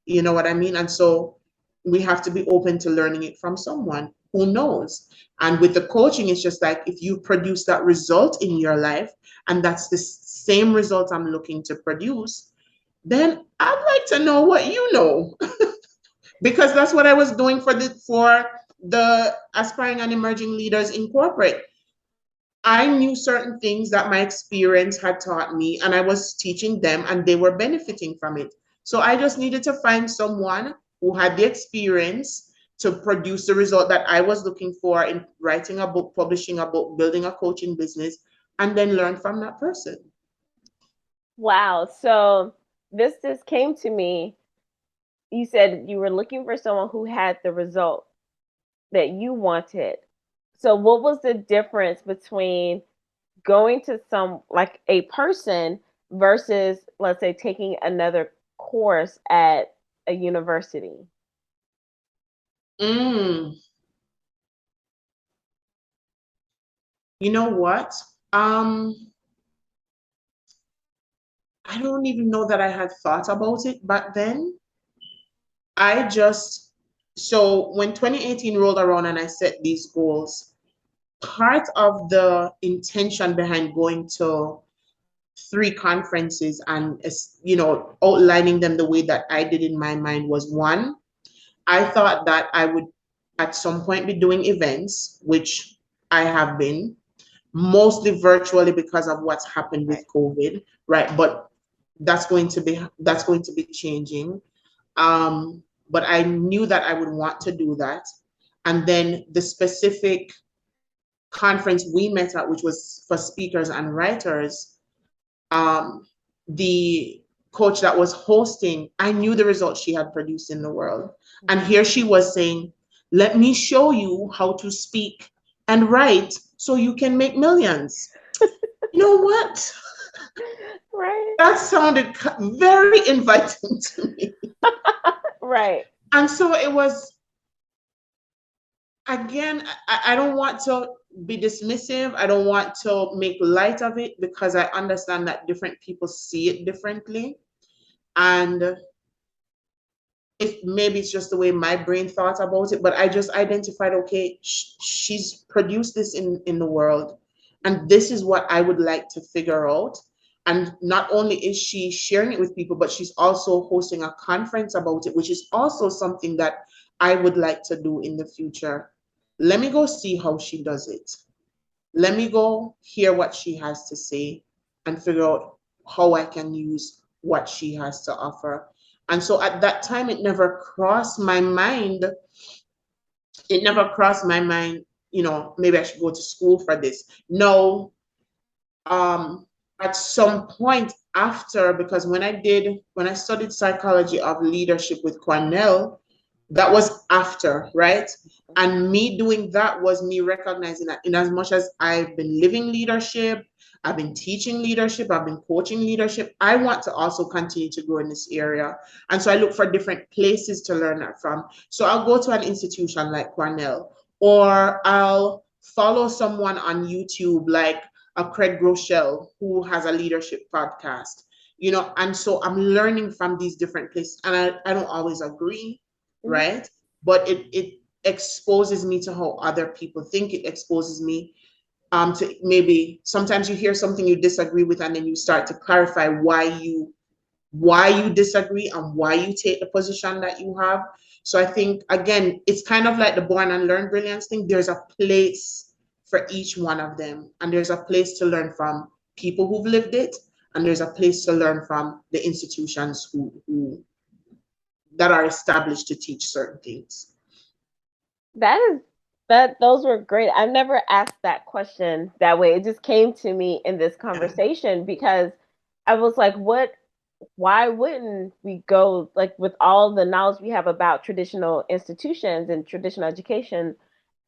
you know what I mean? And so we have to be open to learning it from someone who knows. And with the coaching, it's just like, if you produce that result in your life and that's the same result I'm looking to produce, then I'd like to know what you know. Because that's what I was doing for the aspiring and emerging leaders in corporate. I knew certain things that my experience had taught me, and I was teaching them, and they were benefiting from it. So I just needed to find someone who had the experience to produce the result that I was looking for in writing a book, publishing a book, building a coaching business, and then learn from that person. Wow. So this just came to me. You said you were looking for someone who had the result that you wanted. So what was the difference between going to like a person versus, let's say, taking another course at a university? You know what? I don't even know that I had thought about it back then. So when 2018 rolled around and I set these goals, part of the intention behind going to 3 conferences and, outlining them the way that I did in my mind was, one, I thought that I would at some point be doing events, which I have been, mostly virtually because of what's happened with COVID, right? But that's going to be changing. But I knew that I would want to do that. And then the specific conference we met at, which was for speakers and writers, the coach that was hosting, I knew the results she had produced in the world. And here she was saying, let me show you how to speak and write so you can make millions. You know what? Right. That sounded very inviting to me. Right. And so it was, again, I don't want to be dismissive. I don't want to make light of it, because I understand that different people see it differently. And maybe it's just the way my brain thought about it, but I just identified, okay, she's produced this in the world, and this is what I would like to figure out. And not only is she sharing it with people, but she's also hosting a conference about it, which is also something that I would like to do in the future. Let me go see how she does it. Let me go hear what she has to say and figure out how I can use what she has to offer. And so at that time, it never crossed my mind. It never crossed my mind, maybe I should go to school for this. No, at some point, after, because when I studied psychology of leadership with Cornell, that was after, right? And me doing that was me recognizing that in as much as I've been living leadership, I've been teaching leadership, I've been coaching leadership, I want to also continue to grow in this area. And so I look for different places to learn that from. So I'll go to an institution like Cornell, or I'll follow someone on YouTube like a Craig Groeschel who has a leadership podcast, and so I'm learning from these different places, and I don't always agree, right? But it exposes me to how other people think. It exposes me to maybe sometimes you hear something you disagree with, and then you start to clarify why you disagree and why you take the position that you have. So I think, again, it's kind of like the born and learn brilliance thing. There's a place for each one of them, and there's a place to learn from people who've lived it, and there's a place to learn from the institutions who that are established to teach certain things. Those were great. I've never asked that question that way. It just came to me in this conversation because I was like, why wouldn't we go, like, with all the knowledge we have about traditional institutions and traditional education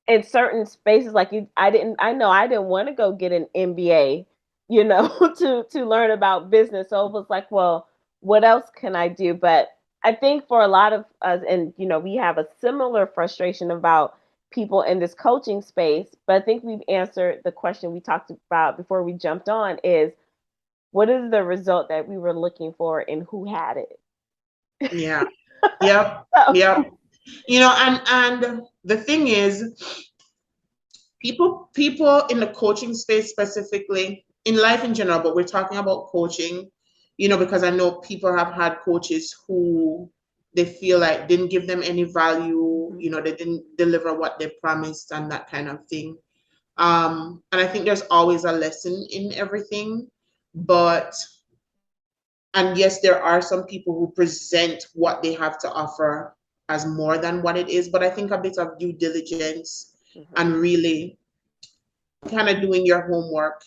in certain spaces, like I know I didn't want to go get an MBA, to learn about business. So it was like, well, what else can I do? But I think for a lot of us, and we have a similar frustration about people in this coaching space, but I think we've answered the question we talked about before we jumped on, is what is the result that we were looking for and who had it? Yeah. Yep. So, Yep. And the thing is, people in the coaching space specifically, in life in general, but we're talking about coaching, because I know people have had coaches who they feel like didn't give them any value, they didn't deliver what they promised and that kind of thing. And I think there's always a lesson in everything, but and yes, there are some people who present what they have to offer as more than what it is, but I think a bit of due diligence and really kind of doing your homework,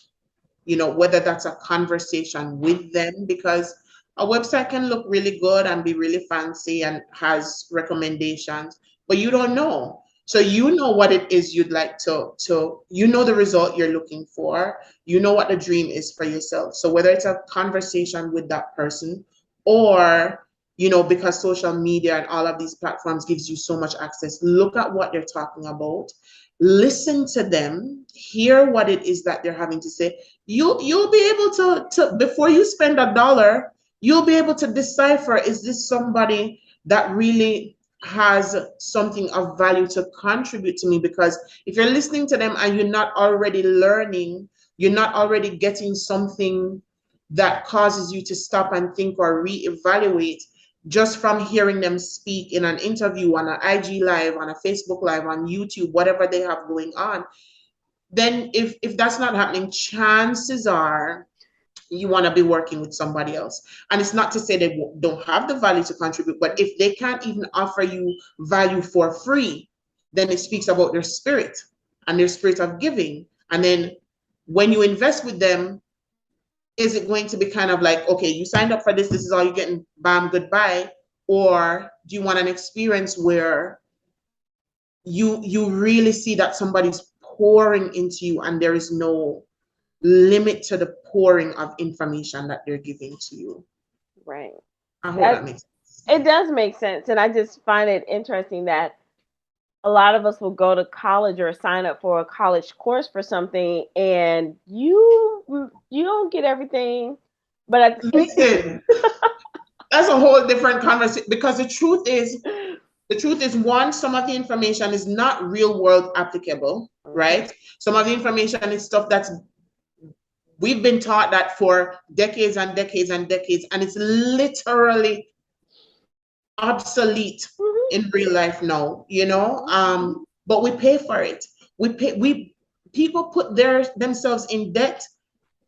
whether that's a conversation with them, because a website can look really good and be really fancy and has recommendations, but you don't know. So you know what it is you'd like to the result you're looking for, what the dream is for yourself. So whether it's a conversation with that person, or because social media and all of these platforms gives you so much access, look at what they're talking about, listen to them, hear what it is that they're having to say. You'll be able to before you spend $1, you'll be able to decipher, is this somebody that really has something of value to contribute to me? Because if you're listening to them and you're not already learning, you're not already getting something that causes you to stop and think or reevaluate just from hearing them speak in an interview, on an IG live, on a Facebook live, on YouTube, whatever they have going on, then if that's not happening, chances are you want to be working with somebody else. And it's not to say they don't have the value to contribute, but if they can't even offer you value for free, then it speaks about their spirit and their spirit of giving. And then when you invest with them, is it going to be kind of like, okay, you signed up for this is all you're getting, bam, goodbye? Or do you want an experience where you really see that somebody's pouring into you and there is no limit to the pouring of information that they're giving to you? right. I hope that makes sense. It does make sense. And I just find it interesting that a lot of us will go to college or sign up for a college course for something, and you don't get everything. But Listen, that's a whole different conversation, because the truth is, one, some of the information is not real world applicable, right? Some of the information is stuff that's we've been taught that for decades and decades and decades, and it's literally obsolete in real life now, but we pay for it. People put themselves in debt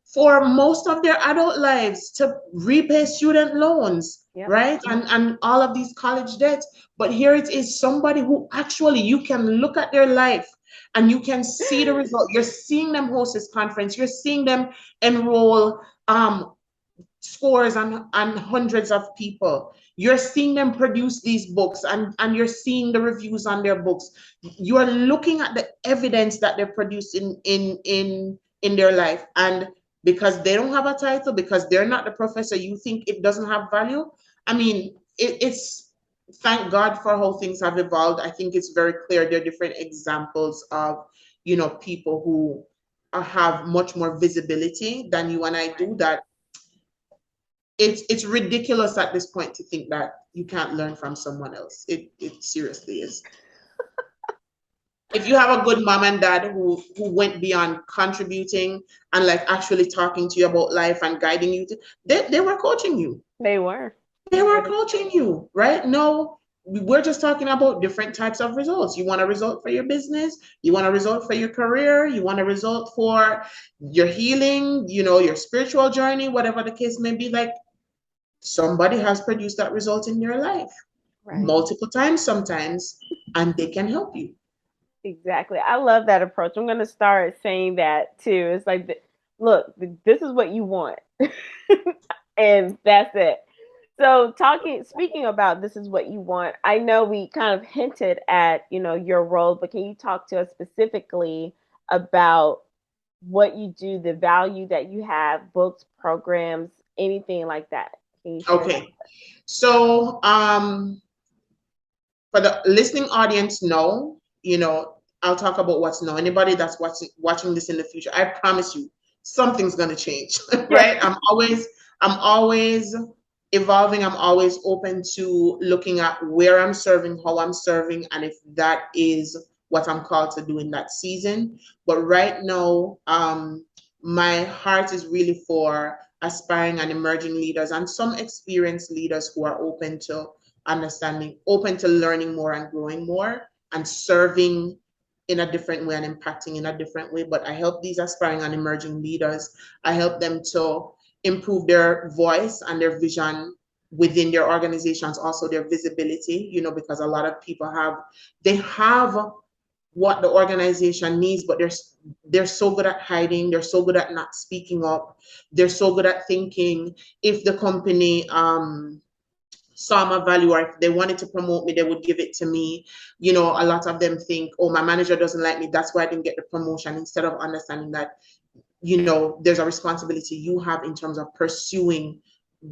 for most of their adult lives to repay student loans, right? And all of these college debts. But here it is, somebody who actually, you can look at their life and you can see the result. You're seeing them host this conference. You're seeing them enroll scores and hundreds of people. You're seeing them produce these books, and you're seeing the reviews on their books. You're looking at the evidence that they're producing in their life. And because they don't have a title, because they're not the professor, you think it doesn't have value. I mean, it's thank God for how things have evolved. I think it's very clear there are different examples of, people who have much more visibility than you and I do, that it's ridiculous at this point to think that you can't learn from someone else. It seriously is. If you have a good mom and dad who went beyond contributing and like actually talking to you about life and guiding you, they were coaching you. They were. They were coaching you, right? No, we're just talking about different types of results. You want a result for your business, you want a result for your career, you want a result for your healing, your spiritual journey, whatever the case may be. Like, somebody has produced that result in your life, right, multiple times sometimes, and they can help you. Exactly. I love that approach. I'm going to start saying that too. It's like, look, this is what you want. And that's it. So speaking about this is what you want, I know we kind of hinted at, your role, but can you talk to us specifically about what you do, the value that you have, books, programs, anything like that? Can you share Okay. So, for the listening audience, I'll talk about what's now. Anybody that's watching this in the future, I promise you, something's gonna change, right? I'm always evolving. I'm always open to looking at where I'm serving, how I'm serving, and if that is what I'm called to do in that season. But right now, my heart is really for aspiring and emerging leaders and some experienced leaders who are open to understanding, open to learning more and growing more and serving in a different way and impacting in a different way. But I help these aspiring and emerging leaders. I help them to improve their voice and their vision within their organizations, also their visibility, because a lot of people they have what the organization needs, but they're so good at hiding, they're so good at not speaking up, they're so good at thinking if the company saw my value, or if they wanted to promote me, they would give it to me. A lot of them think, oh, my manager doesn't like me, that's why I didn't get the promotion, instead of understanding that, there's a responsibility you have in terms of pursuing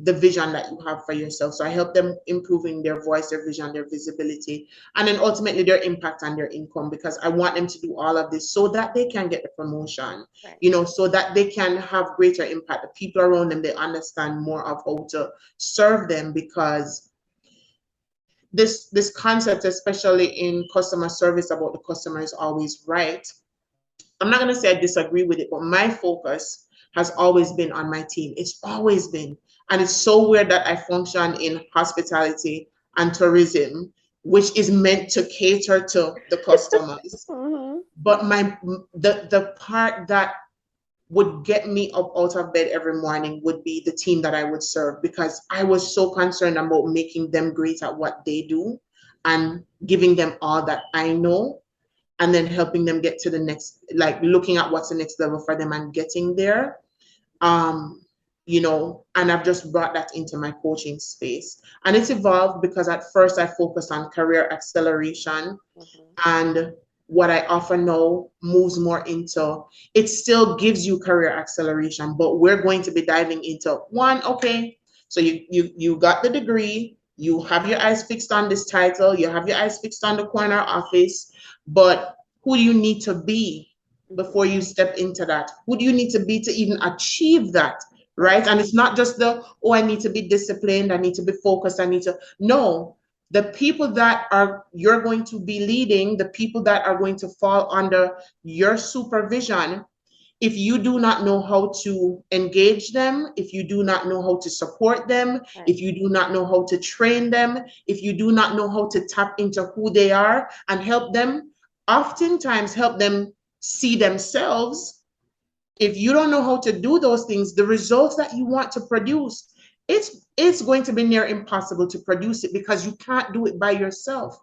the vision that you have for yourself. So I help them improving their voice, their vision, their visibility, and then ultimately their impact and their income, because I want them to do all of this so that they can get the promotion, right, so that they can have greater impact. The people around them, they understand more of how to serve them, because this concept, especially in customer service, about the customer is always right. I'm not going to say I disagree with it, but my focus has always been on my team. It's always been. And it's so weird that I function in hospitality and tourism, which is meant to cater to the customers. Mm-hmm. But the part that would get me up out of bed every morning would be the team that I would serve, because I was so concerned about making them great at what they do and giving them all that I know, and then helping them get to the next, like looking at what's the next level for them and getting there. And I've just brought that into my coaching space. And it's evolved because at first I focused on career acceleration. Mm-hmm. And what I offer now moves more into, it still gives you career acceleration, but we're going to be diving into one, okay, so you got the degree, you have your eyes fixed on this title, you have your eyes fixed on the corner office, but who do you need to be before you step into that? Who do you need to be to even achieve that, right? And it's not just oh, I need to be disciplined, I need to be focused, no. The people that you're going to be leading, the people that are going to fall under your supervision, if you do not know how to engage them, if you do not know how to support them, right, if you do not know how to train them, if you do not know how to tap into who they are and help them, oftentimes help them see themselves, if you don't know how to do those things, the results that you want to produce, it's going to be near impossible to produce it, because you can't do it by yourself.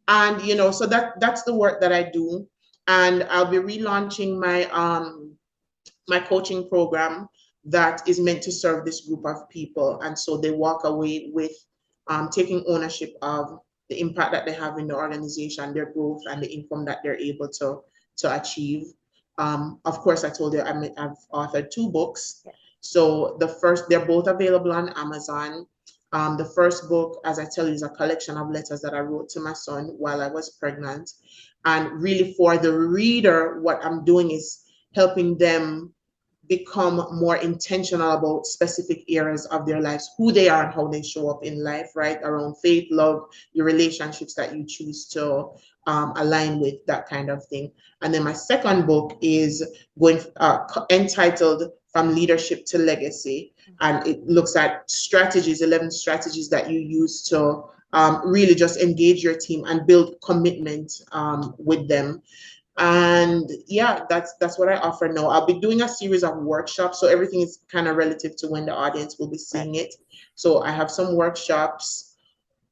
And so that's the work that I do. And I'll be relaunching my coaching program that is meant to serve this group of people. And so they walk away with taking ownership of the impact that they have in the organization, their growth, and the income that they're able to achieve. Of course, I told you I've authored 2 books. Yeah. So they're both available on Amazon. The first book, as I tell you, is a collection of letters that I wrote to my son while I was pregnant. And really, for the reader, what I'm doing is helping them become more intentional about specific areas of their lives, who they are and how they show up in life, right? Around faith, love, your relationships that you choose to align with, that kind of thing. And then my second book is entitled From Leadership to Legacy. And it looks at 11 strategies that you use to really just engage your team and build commitment with them. And yeah, that's what I offer now. I'll be doing a series of workshops, so everything is kind of relative to when the audience will be Right. seeing it. So I have some workshops,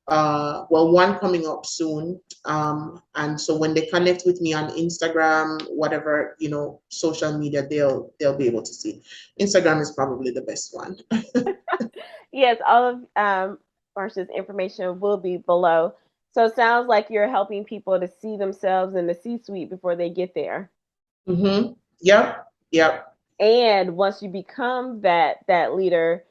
well, one coming up soon. And so when they connect with me on Instagram, whatever, social media, they'll be able to see. Instagram is probably the best one. Yes, all of Marsha's information will be below. So it sounds like you're helping people to see themselves in the C-suite before they get there. Mm-hmm. Yep. Yep. And once you become that leader,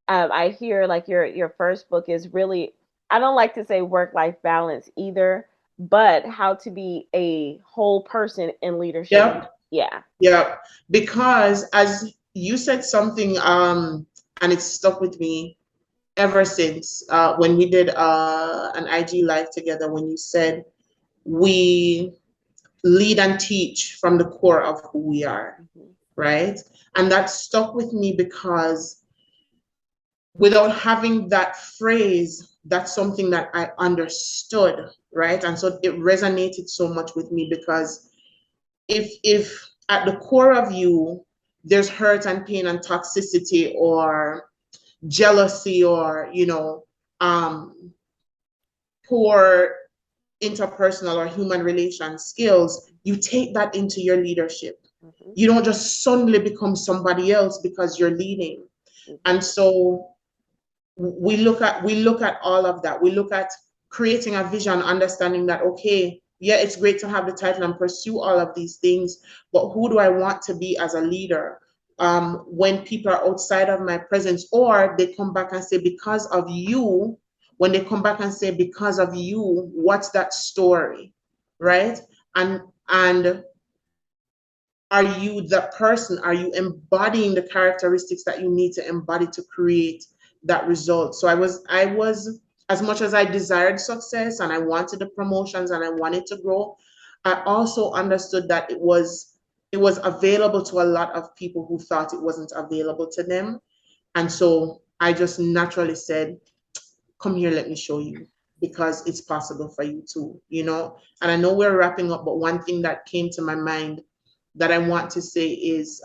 I hear like your first book is really, I don't like to say work life balance either, but how to be a whole person in leadership. Yep. Yeah. Yep. Because as you said something, and it stuck with me ever since when we did an IG live together, when you said we lead and teach from the core of who we are, Mm-hmm. right? And that stuck with me because without having that phrase, that's something that I understood, right? And so it resonated so much with me because if at the core of you there's hurt and pain and toxicity or jealousy or um, poor interpersonal or human relation skills, you take that into your leadership. Mm-hmm. You don't just suddenly become somebody else because you're leading. And Exactly. so we look at all of that. We look at creating a vision, understanding that, okay, yeah, it's great to have the title and pursue all of these things, but who do I want to be as a leader? When people are outside of my presence, or they come back and say, because of you, when they come back and say, because of you, what's that story, right? And are you the person? Are you embodying the characteristics that you need to embody to create that result? So I was, as much as I desired success and I wanted the promotions and I wanted to grow, I also understood that it was available to a lot of people who thought it wasn't available to them. And so I just naturally said, come here, let me show you, because it's possible for you too. And I know we're wrapping up, but one thing that came to my mind that I want to say is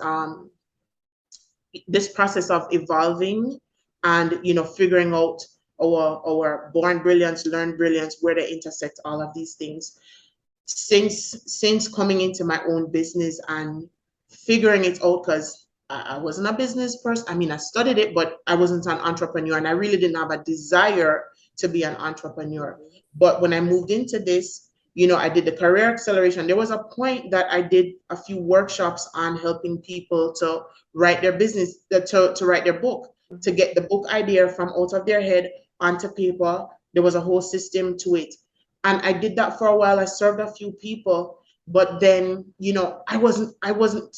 this process of evolving and figuring out our born brilliance, learned brilliance, where they intersect all of these things. Since coming into my own business and figuring it out, because I wasn't a business person. I mean, I studied it, but I wasn't an entrepreneur, and I really didn't have a desire to be an entrepreneur. Mm-hmm. But when I moved into this, I did the career acceleration. There was a point that I did a few workshops on helping people to write their business, to write their book, to Mm-hmm. get the book idea from out of their head onto paper. There was a whole system to it. And I did that for a while. I served a few people, but then, I wasn't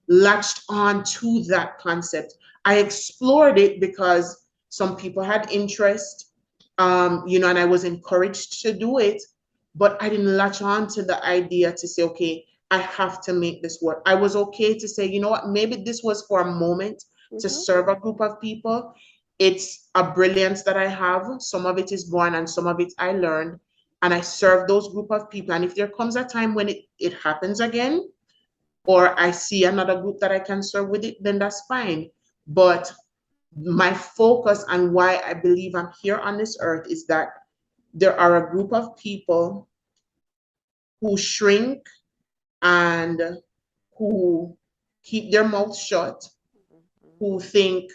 latched on to that concept. I explored it because some people had interest, and I was encouraged to do it, but I didn't latch on to the idea to say, okay, I have to make this work. I was okay to say, you know what, maybe this was for a moment to Mm-hmm. serve a group of people. It's a brilliance that I have. Some of it is born and some of it I learned. And I serve those group of people. And if there comes a time when it happens again, or I see another group that I can serve with it, then that's fine. But my focus and why I believe I'm here on this earth is that there are a group of people who shrink and who keep their mouths shut who think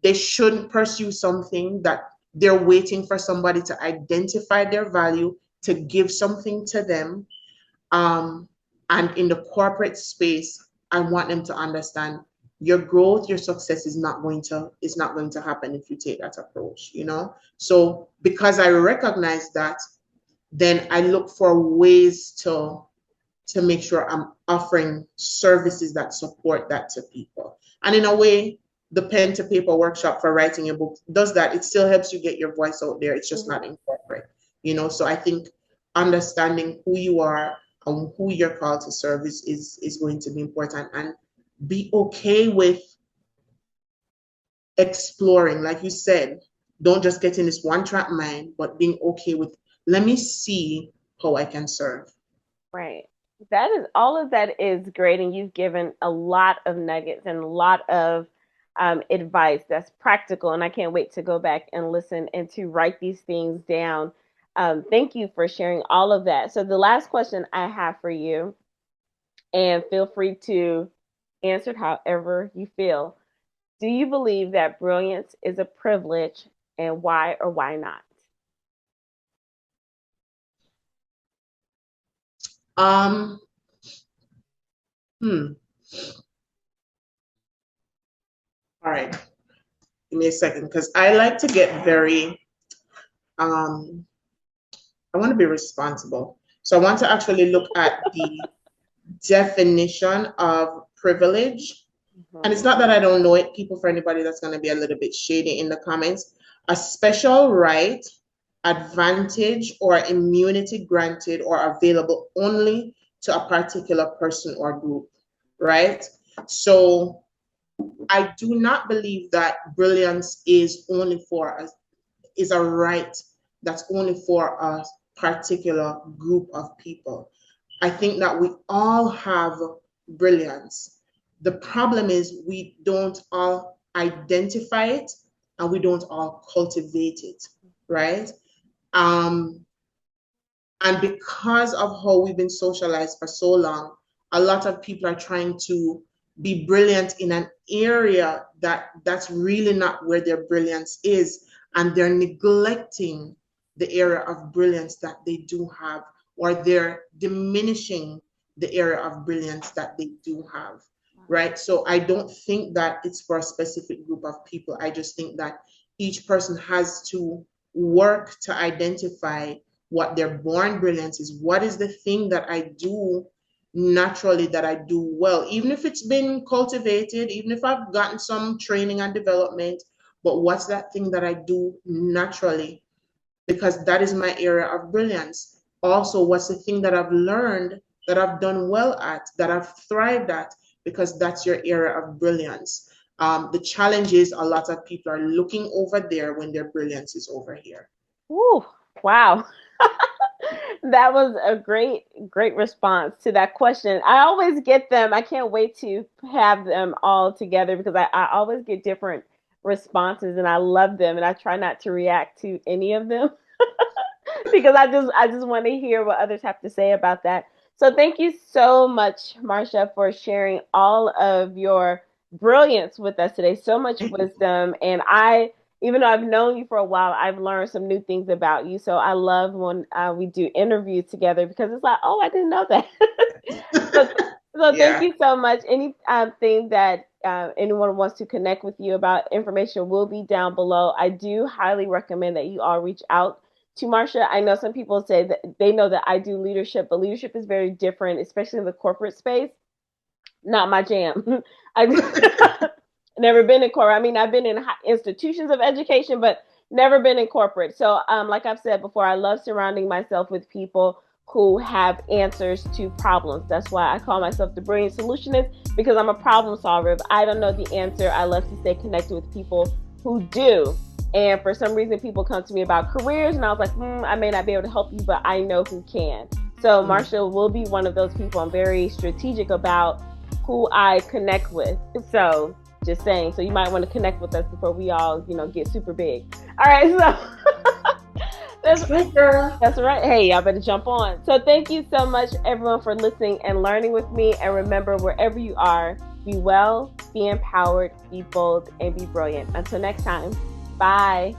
they shouldn't pursue something, that they're waiting for somebody to identify their value, to give something to them. And in the corporate space, I want them to understand your growth, your success is not going to happen if you take that approach, you know? So because I recognize that, then I look for ways to make sure I'm offering services that support that to people. And in a way, the pen to paper workshop for writing a book does that. It still helps you get your voice out there. It's just not in corporate, you know? So I think understanding who you are and who you're called to serve is going to be important, and be okay with exploring. Like you said, don't just get in this one track mind, but being okay with, let me see how I can serve. Right. That is, all of that is great, and you've given a lot of nuggets and a lot of advice that's practical, and I can't wait to go back and listen and to write these things down. Thank you for sharing all of that. So the last question I have for you, and feel free to answer it however you feel. Do you believe that brilliance is a privilege, and why or why not? Um, hmm. All right. Give me a second, because I like to get very, I want to be responsible. So I want to actually look at the definition of privilege. And it's not that I don't know it, people, for anybody that's going to be a little bit shady in the comments. A special right, advantage, or immunity granted or available only to a particular person or group, right? So I do not believe that brilliance is only for us, is a right that's only for a particular group of people. I think that we all have brilliance. The problem is we don't all identify it, and we don't all cultivate it, right? Um, and because of how we've been socialized for so long, a lot of people are trying to be brilliant in an area that's really not where their brilliance is. And they're neglecting the area of brilliance that they do have, or they're diminishing the area of brilliance that they do have, right? So I don't think that it's for a specific group of people. I just think that each person has to work to identify what their born brilliance is. What is the thing that I do naturally, that I do well, even if it's been cultivated, even if I've gotten some training and development, but what's that thing that I do naturally? Because that is my area of brilliance. Also, what's the thing that I've learned, that I've done well at, that I've thrived at? Because that's your area of brilliance. The challenge is a lot of people are looking over there when their brilliance is over here. Woo, wow. That was a great response to that question. I always get them. I can't wait to have them all together, because I always get different responses, and I love them, and I try not to react to any of them because I just want to hear what others have to say about that. So thank you so much, Marsha, for sharing all of your brilliance with us today. So much wisdom, and even though I've known you for a while, I've learned some new things about you. So I love when we do interviews together, because it's like, oh, I didn't know that. so, so thank you so much. Any thing that anyone wants to connect with you about, information will be down below. I do highly recommend that you all reach out to Marsha. I know some people say that they know that I do leadership, but leadership is very different, especially in the corporate space. Not my jam. I never been in corporate. I mean, I've been in institutions of education, but never been in corporate. So, like I've said before, I love surrounding myself with people who have answers to problems. That's why I call myself the brilliant solutionist, because I'm a problem solver. If I don't know the answer, I love to stay connected with people who do. And for some reason, people come to me about careers, and I was like, I may not be able to help you, but I know who can. So Marsha will be one of those people. I'm very strategic about who I connect with. So just saying. So you might want to connect with us before we all, get super big. All right. So that's right, girl. That's right. Hey, y'all better jump on. So thank you so much, everyone, for listening and learning with me. And remember, wherever you are, Be well, be empowered, be bold, and be brilliant. Until next time, bye.